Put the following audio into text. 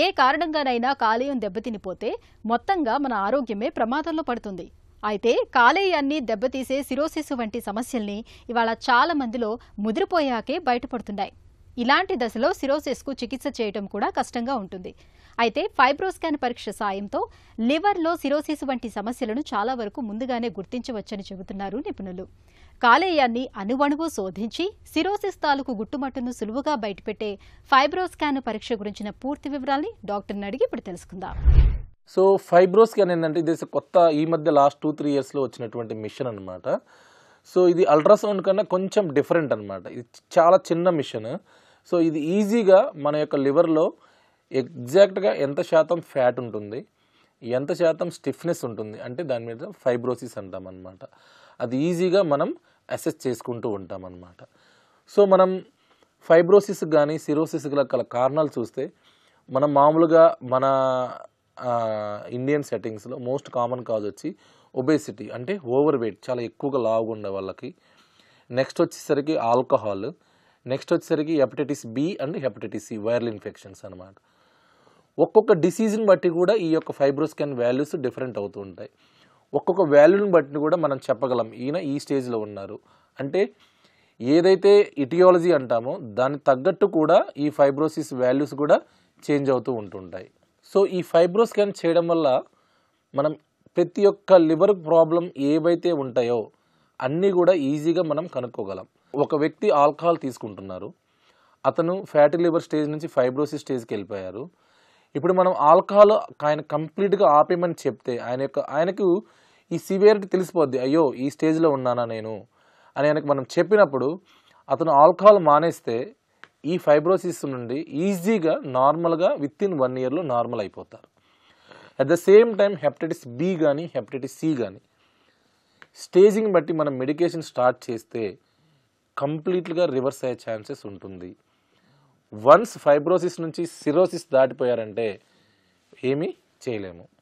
ఏ కారణంగానైనా కాలేయం దెబ్బతినిపోతే మొత్తంగా మన ఆరోగ్యమే ప్రమాదంలో పడుతుంది. అయితే కాలేయాన్ని దెబ్బతీసే సిరోసిస్ వంటి సమస్యల్ని ఇవాళ చాలా మందిలో ముదిరిపోయాకే బయటపడుతున్నాయి. ఇలాంటి దశలో సిరోసిస్కు చికిత్స చేయడం కూడా కష్టంగా ఉంటుంది. అయితే ఫైబ్రోస్కాన్ పరీక్ష సాయంతో లివర్లో సిరోసిస్ వంటి సమస్యలను చాలా వరకు ముందుగానే గుర్తించవచ్చని చెబుతున్నారు నిపుణులు. కాలేయాన్ని అణువణువు శోధించి సిరోసిస్ తాలూకు గుట్టుమట్టును సులువుగా బయటపెట్టే ఫైబ్రోస్కాన్ పరీక్ష గురించిన పూర్తి వివరాల్ని డాక్టర్ని అడిగి ఇప్పుడు తెలుసుకుందాం. సో ఫైబ్రోస్కాన్ ఏంటంటే ఇది కొత్త ఈ మధ్య లాస్ట్ 2-3 ఇయర్స్లో వచ్చినటువంటి మిషన్ అనమాట. సో ఇది అల్ట్రాసౌండ్ కన్నా కొంచెం డిఫరెంట్ అనమాట. ఇది చాలా చిన్న మిషన్. సో ఇది ఈజీగా మన యొక్క లివర్లో ఎగ్జాక్ట్గా ఎంత శాతం ఫ్యాట్ ఉంటుంది, ఎంత శాతం స్టిఫ్నెస్ ఉంటుంది, అంటే దాని మీద ఫైబ్రోసిస్ అంటాం అనమాట. అది ఈజీగా మనం అసెస్ చేసుకుంటూ ఉంటాం అనమాట. సో మనం ఫైబ్రోసిస్ కానీ సిరోసిస్ గల కారణాలు చూస్తే మనం మామూలుగా మన ఇండియన్ సెట్టింగ్స్లో మోస్ట్ కామన్ కాజ్ వచ్చి ఒబేసిటీ, అంటే ఓవర్ వెయిట్, చాలా ఎక్కువగా లావుగా ఉండే వాళ్ళకి. నెక్స్ట్ వచ్చేసరికి ఆల్కహాల్, నెక్స్ట్ వచ్చేసరికి hepatitis B and hepatitis C, viral infections అనమాట. ఒక్కొక్క డిసీజ్ని బట్టి కూడా ఈ యొక్క ఫైబ్రోస్కాన్ వాల్యూస్ డిఫరెంట్ అవుతూ ఉంటాయి. ఒక్కొక్క వాల్యూని బట్టి కూడా మనం చెప్పగలం ఈయన ఈ స్టేజ్లో ఉన్నారు అంటే. ఏదైతే ఇటియాలజీ అంటామో దానికి తగ్గట్టు కూడా ఈ ఫైబ్రోసిస్ వాల్యూస్ కూడా చేంజ్ అవుతూ ఉంటుంటాయి. సో ఈ ఫైబ్రోస్కాన్ చేయడం వల్ల మనం ప్రతి ఒక్క లివర్ ప్రాబ్లం ఏవైతే ఉంటాయో అన్నీ కూడా ఈజీగా మనం కనుక్కోగలం. ఒక వ్యక్తి ఆల్కహాల్ తీసుకుంటున్నారు, అతను ఫ్యాటీ లివర్ స్టేజ్ నుంచి ఫైబ్రోసిస్ స్టేజ్కి వెళ్ళిపోయారు. ఇప్పుడు మనం ఆల్కహాల్ ఆయన కంప్లీట్గా ఆపేయమని చెప్తే ఆయనకు ఈ సివియారిటీ తెలిసిపోద్ది. అయ్యో ఈ స్టేజ్లో ఉన్నానా నేను అని ఆయనకు మనం చెప్పినప్పుడు అతను ఆల్కహాల్ మానేస్తే ఈ ఫైబ్రోసిస్ నుండి ఈజీగా నార్మల్గా విత్ ఇన్ 1 ఇయర్లో నార్మల్ అయిపోతారు. At the same time hepatitis B కానీ హెపటైటిస్ సి కానీ స్టేజింగ్ బట్టి మనం మెడికేషన్ స్టార్ట్ చేస్తే కంప్లీట్గా రివర్స్ అయ్యే ఛాన్సెస్ ఉంటుంది. వన్స్ ఫైబ్రోసిస్ నుంచి సిరోసిస్ దాటిపోయారంటే ఏమీ చేయలేము.